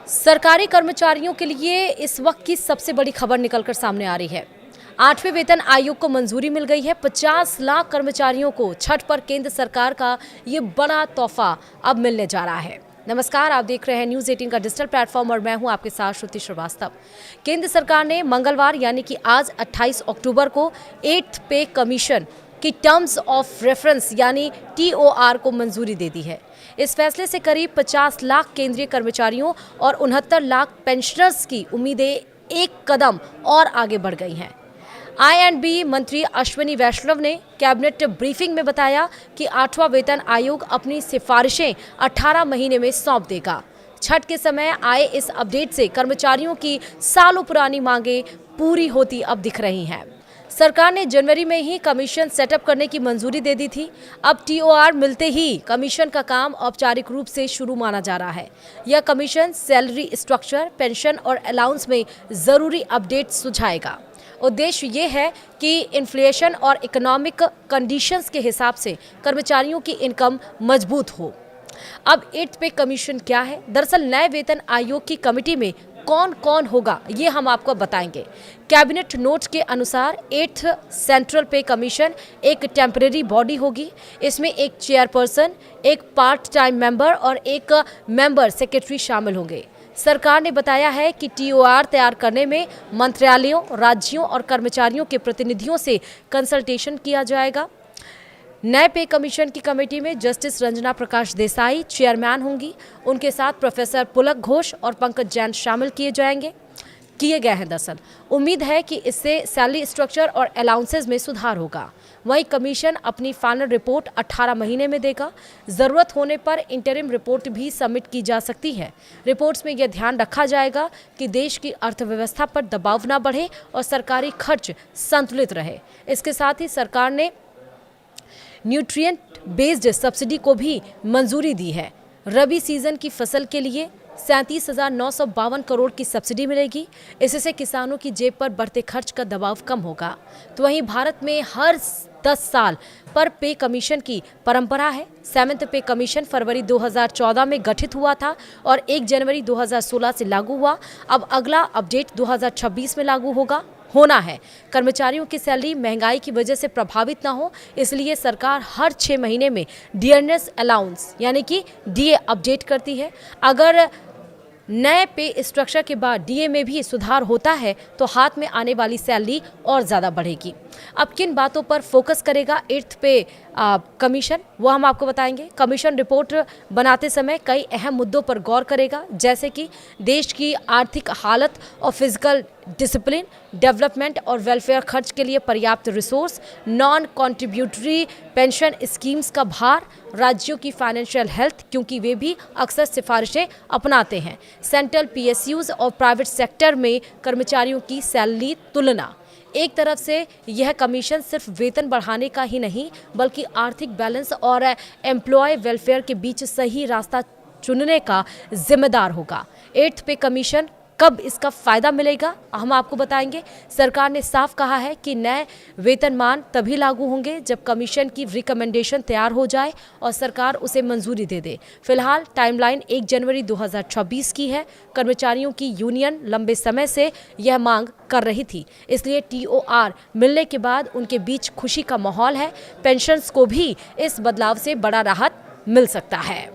सरकारी कर्मचारियों के लिए इस वक्त की सबसे बड़ी खबर निकलकर सामने आ रही है। 8वें वेतन आयोग को मंजूरी मिल गई है। 50 लाख कर्मचारियों को छठ पर केंद्र सरकार का ये बड़ा तोहफा अब मिलने जा रहा है। नमस्कार, आप देख रहे हैं न्यूज़ 18 का डिजिटल प्लेटफॉर्म और मैं हूं आपके साथ श्रुति श्रीवास्तव। केंद्र सरकार ने मंगलवार यानी कि आज 28 अक्टूबर को 8th पे कमीशन की टर्म्स ऑफ रेफरेंस यानी TOR को मंजूरी दे दी है। इस फैसले से करीब 50 लाख केंद्रीय कर्मचारियों और 69 लाख पेंशनर्स की उम्मीदें एक कदम और आगे बढ़ गई हैं। I&B मंत्री अश्विनी वैष्णव ने कैबिनेट ब्रीफिंग में बताया कि 8वां वेतन आयोग अपनी सिफारिशें 18 महीने में सौंप देगा। छठ के समय आए इस अपडेट से कर्मचारियों की सालों पुरानी मांगें पूरी होती अब दिख रही हैं। सरकार ने जनवरी में ही कमीशन सेटअप करने की मंजूरी दे दी थी। अब TOR मिलते ही कमीशन का काम औपचारिक रूप से शुरू माना जा रहा है। यह कमीशन सैलरी स्ट्रक्चर, पेंशन और अलाउंस में जरूरी अपडेट सुझाएगा। उद्देश्य ये है कि इन्फ्लेशन और इकोनॉमिक कंडीशंस के हिसाब से कर्मचारियों की इनकम मजबूत हो। अब 8th पे कमीशन क्या है? दरअसल नए वेतन आयोग की कमेटी में कौन कौन होगा ये हम आपको बताएंगे। कैबिनेट नोट के अनुसार 8th सेंट्रल पे कमीशन एक टेम्परेरी बॉडी होगी। इसमें एक चेयरपर्सन, एक पार्ट टाइम मेंबर और एक मेंबर सेक्रेटरी शामिल होंगे। सरकार ने बताया है कि TOR तैयार करने में मंत्रालयों, राज्यों और कर्मचारियों के प्रतिनिधियों से कंसल्टेशन किया जाएगा। नए पे कमीशन की कमेटी में जस्टिस रंजना प्रकाश देसाई चेयरमैन होंगी। उनके साथ प्रोफेसर पुलक घोष और पंकज जैन शामिल किए गए हैं। दरअसल उम्मीद है कि इससे सैलरी स्ट्रक्चर और अलाउंसेज में सुधार होगा। वहीं कमीशन अपनी फाइनल रिपोर्ट 18 महीने में देगा। जरूरत होने पर इंटरिम रिपोर्ट भी सबमिट की जा सकती है। रिपोर्ट्स में यह ध्यान रखा जाएगा कि देश की अर्थव्यवस्था पर दबाव न बढ़े और सरकारी खर्च संतुलित रहे। इसके साथ ही सरकार ने न्यूट्रिएंट बेस्ड सब्सिडी को भी मंजूरी दी है। रबी सीजन की फसल के लिए 37,952 करोड़ की सब्सिडी मिलेगी। इससे किसानों की जेब पर बढ़ते खर्च का दबाव कम होगा। तो वहीं भारत में हर 10 साल पर पे कमीशन की परंपरा है। 7th पे कमीशन फरवरी 2014 में गठित हुआ था और 1 जनवरी 2016 से लागू हुआ। अब अगला अपडेट 2026 में लागू होना है। कर्मचारियों की सैलरी महंगाई की वजह से प्रभावित ना हो, इसलिए सरकार हर 6 महीने में डियरनेस अलाउंस यानी कि DA अपडेट करती है। अगर नए पे स्ट्रक्चर के बाद DA में भी सुधार होता है तो हाथ में आने वाली सैलरी और ज़्यादा बढ़ेगी। अब किन बातों पर फोकस करेगा 8th पे कमीशन, वो हम आपको बताएंगे। कमीशन रिपोर्ट बनाते समय कई अहम मुद्दों पर गौर करेगा, जैसे कि देश की आर्थिक हालत और फिजिकल डिसिप्लिन, डेवलपमेंट और वेलफेयर खर्च के लिए पर्याप्त resource, non contributory pension schemes का भार, राज्यों की फाइनेंशियल हेल्थ क्योंकि वे भी अक्सर सिफारिशें अपनाते हैं, सेंट्रल PSUs और प्राइवेट सेक्टर में कर्मचारियों की सैलरी तुलना। एक तरफ से यह कमीशन सिर्फ वेतन बढ़ाने का ही नहीं बल्कि आर्थिक बैलेंस और एम्प्लॉय वेलफेयर के बीच सही रास्ता चुनने का जिम्मेदार होगा। 8th पे कमीशन कब इसका फायदा मिलेगा हम आपको बताएंगे। सरकार ने साफ कहा है कि नए वेतनमान तभी लागू होंगे जब कमीशन की रिकमेंडेशन तैयार हो जाए और सरकार उसे मंजूरी दे दे। फिलहाल टाइमलाइन 1 जनवरी 2026 की है। कर्मचारियों की यूनियन लंबे समय से यह मांग कर रही थी, इसलिए TOR मिलने के बाद उनके बीच खुशी का माहौल है। पेंशनर्स को भी इस बदलाव से बड़ा राहत मिल सकता है।